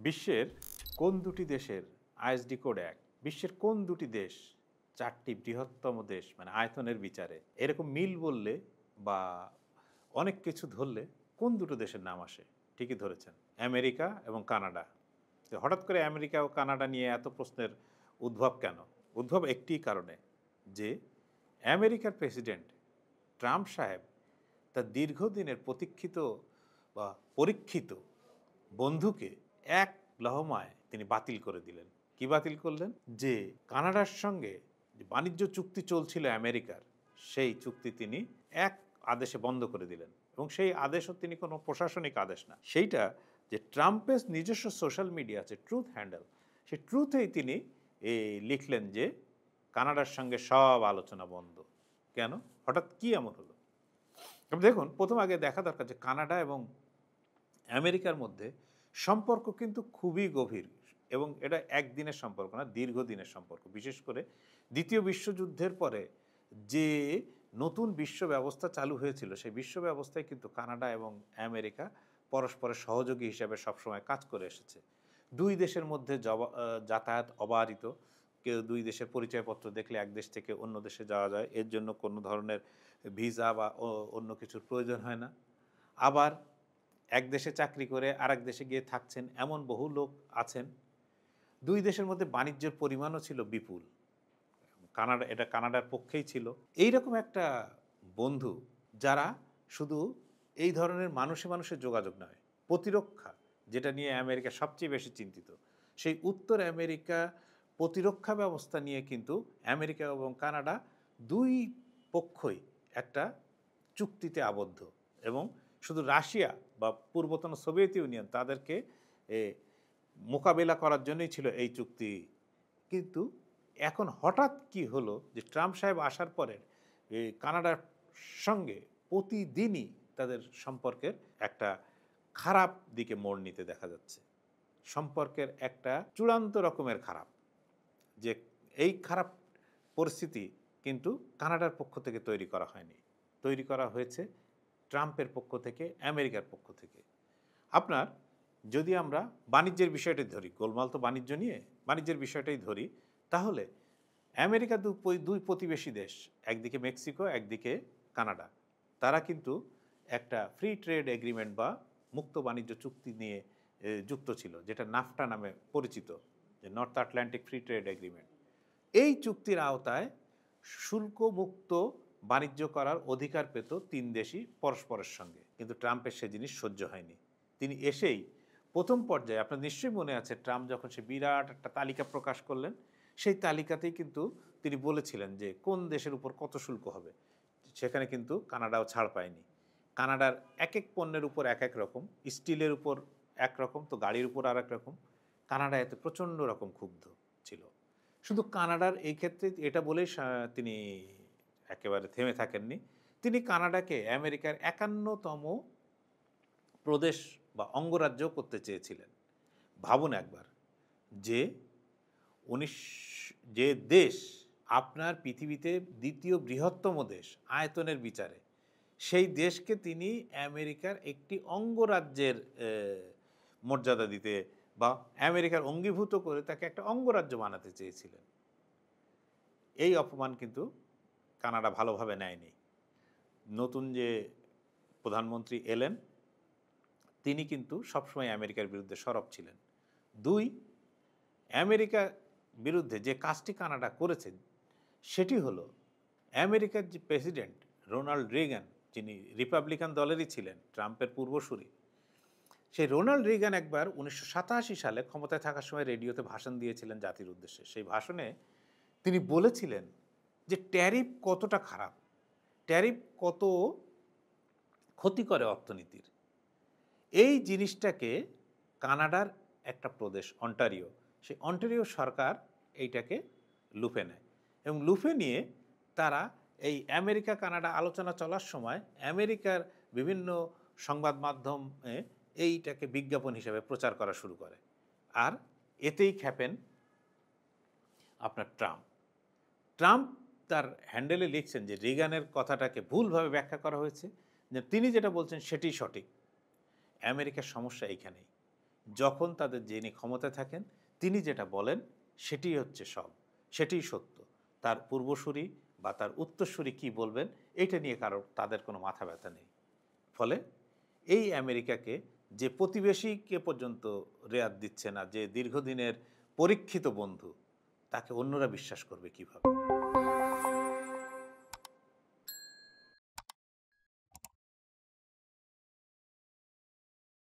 বিশ্বের কোন দুটি দেশের আইএসডি কোড এক? বিশ্বের কোন দুটি দেশ চারটি বৃহত্তম দেশ মানে আয়তনের বিচারে? এরকম মিল বললে বা অনেক কিছু ধরলে কোন দুটো দেশের নাম আসে? ঠিকই ধরেছেন, আমেরিকা এবং কানাডা। তো হঠাৎ করে আমেরিকা ও কানাডা নিয়ে এত প্রশ্নের উদ্ভব কেন? উদ্ভব একটিই কারণে, যে আমেরিকার প্রেসিডেন্ট ট্রাম্প সাহেব তার দীর্ঘদিনের প্রতীক্ষিত বা পরীক্ষিত বন্ধুকে এক লহমায় তিনি বাতিল করে দিলেন। কি বাতিল করলেন? যে কানাডার সঙ্গে যে বাণিজ্য চুক্তি চলছিল আমেরিকার, সেই চুক্তি তিনি এক আদেশে বন্ধ করে দিলেন। এবং সেই আদেশও তিনি কোনো প্রশাসনিক আদেশ না, সেইটা যে ট্রাম্পের নিজস্ব সোশ্যাল মিডিয়া আছে ট্রুথ হ্যান্ডেল, সেই ট্রুথেই তিনি লিখলেন যে কানাডার সঙ্গে সব আলোচনা বন্ধ। কেন? হঠাৎ কি এমন হলো? দেখুন, প্রথম আগে দেখা দরকার যে কানাডা এবং আমেরিকার মধ্যে সম্পর্ক কিন্তু খুবই গভীর, এবং এটা একদিনের সম্পর্ক না, দীর্ঘদিনের সম্পর্ক। বিশেষ করে দ্বিতীয় বিশ্বযুদ্ধের পরে যে নতুন বিশ্ব ব্যবস্থা চালু হয়েছিল, সেই বিশ্ব ব্যবস্থায় কিন্তু কানাডা এবং আমেরিকা পরস্পরের সহযোগী হিসেবে সবসময় কাজ করে এসেছে। দুই দেশের মধ্যে যাতায়াত অবারিত। কেউ দুই দেশের পরিচয়পত্র দেখলে এক দেশ থেকে অন্য দেশে যাওয়া যায়, এর জন্য কোনো ধরনের ভিসা বা অন্য কিছুর প্রয়োজন হয় না। আবার এক দেশে চাকরি করে আরেক দেশে গিয়ে থাকছেন এমন বহু লোক আছেন। দুই দেশের মধ্যে বাণিজ্যের পরিমাণও ছিল বিপুল। এটা কানাডার পক্ষেই ছিল। এইরকম একটা বন্ধু, যারা শুধু এই ধরনের মানুষে মানুষের যোগাযোগ নয়, প্রতিরক্ষা, যেটা নিয়ে আমেরিকা সবচেয়ে বেশি চিন্তিত, সেই উত্তর আমেরিকা প্রতিরক্ষা ব্যবস্থা নিয়ে কিন্তু আমেরিকা এবং কানাডা দুই পক্ষই একটা চুক্তিতে আবদ্ধ। এবং শুধু রাশিয়া বা পূর্বতন সোভিয়েত ইউনিয়ন তাদেরকে মোকাবেলা করার জন্যই ছিল এই চুক্তি। কিন্তু এখন হঠাৎ কি হলো যে ট্রাম্প সাহেব আসার পরে কানাডার সঙ্গে প্রতিদিনই তাদের সম্পর্কের একটা খারাপ দিকে মোড় নিতে দেখা যাচ্ছে। সম্পর্কের একটা চূড়ান্ত রকমের খারাপ, যে এই খারাপ পরিস্থিতি কিন্তু কানাডার পক্ষ থেকে তৈরি করা হয়নি, তৈরি করা হয়েছে ট্রাম্পের পক্ষ থেকে, আমেরিকার পক্ষ থেকে। আপনার যদি আমরা বাণিজ্যের বিষয়টাই ধরি, গোলমাল তো বাণিজ্য নিয়ে, বাণিজ্যের বিষয়টাই ধরি, তাহলে আমেরিকা দুই প্রতিবেশী দেশ, একদিকে মেক্সিকো, একদিকে কানাডা, তারা কিন্তু একটা ফ্রি ট্রেড এগ্রিমেন্ট বা মুক্ত বাণিজ্য চুক্তি নিয়ে যুক্ত ছিল, যেটা নাফটা নামে পরিচিত, যে north Atlantic free trade agreement. এই চুক্তির আওতায় শুল্কমুক্ত বাণিজ্য করার অধিকার পেত তিন দেশই পরস্পরের সঙ্গে। কিন্তু ট্রাম্পের সে জিনিস সহ্য হয়নি। তিনি এসেই প্রথম পর্যায়ে, আপনার নিশ্চয়ই মনে আছে, ট্রাম্প যখন সে বিরাট একটা তালিকা প্রকাশ করলেন, সেই তালিকাতেই কিন্তু তিনি বলেছিলেন যে কোন দেশের উপর কত শুল্ক হবে। সেখানে কিন্তু কানাডাও ছাড় পায়নি। কানাডার এক এক পণ্যের উপর এক এক রকম, স্টিলের উপর একরকম, তো গাড়ির উপর আর এক রকম। কানাডা এতে প্রচণ্ড রকম ক্ষুব্ধ ছিল। শুধু কানাডার এই ক্ষেত্রে এটা বলেই তিনি একেবারে থেমে থাকেননি। তিনি কানাডাকে আমেরিকার 51তম প্রদেশ বা অঙ্গরাজ্য করতে চেয়েছিলেন। ভাবুন একবার, যে যে দেশ আপনার পৃথিবীতে দ্বিতীয় বৃহত্তম দেশ আয়তনের বিচারে, সেই দেশকে তিনি আমেরিকার একটি অঙ্গরাজ্যের মর্যাদা দিতে বা আমেরিকার অঙ্গীভূত করে তাকে একটা অঙ্গরাজ্য বানাতে চেয়েছিলেন। এই অপমান কিন্তু কানাডা ভালোভাবে নেয়নি। নতুন যে প্রধানমন্ত্রী এলেন, তিনি কিন্তু সবসময় আমেরিকার বিরুদ্ধে সরব ছিলেন। দুই, আমেরিকার বিরুদ্ধে যে কাজটি কানাডা করেছে, সেটি হলো আমেরিকার যে প্রেসিডেন্ট রোনাল্ড রিগান, যিনি রিপাবলিকান দলেরই ছিলেন, ট্রাম্পের পূর্বসূরি, সেই রোনাল্ড রিগান একবার 1987 সালে ক্ষমতায় থাকার সময় রেডিওতে ভাষণ দিয়েছিলেন জাতির উদ্দেশ্যে। সেই ভাষণে তিনি বলেছিলেন যে ট্যারিফ কতটা খারাপ, ট্যারিফ কত ক্ষতি করে অর্থনীতির। এই জিনিসটাকে কানাডার একটা প্রদেশ অন্টারিও, সেই অন্টারিও সরকার এইটাকে লুফে নেয়, এবং লুফে নিয়ে তারা এই আমেরিকা কানাডা আলোচনা চলার সময় আমেরিকার বিভিন্ন সংবাদ মাধ্যমে এইটাকে বিজ্ঞাপন হিসেবে প্রচার করা শুরু করে। আর এতেই খেপেন আপনার ট্রাম্প। ট্রাম্প তার হ্যান্ডেলে লিখছেন যে রিগানের কথাটাকে ভুলভাবে ব্যাখ্যা করা হয়েছে, যে তিনি যেটা বলছেন সেটাই সঠিক। আমেরিকার সমস্যা এইখানেই। যখন তাদের যিনি ক্ষমতায় থাকেন তিনি যেটা বলেন সেটিই হচ্ছে সব, সেটিই সত্য। তার পূর্বসূরি বা তার উত্তরসূরি কি বলবেন এইটা নিয়ে তাদের কোনো মাথা ব্যথা নেই। ফলে এই আমেরিকাকে যে প্রতিবেশীকে পর্যন্ত রেয়াত দিচ্ছে না, যে দীর্ঘদিনের পরীক্ষিত বন্ধু, তাকে অন্যরা বিশ্বাস করবে কিভাবে?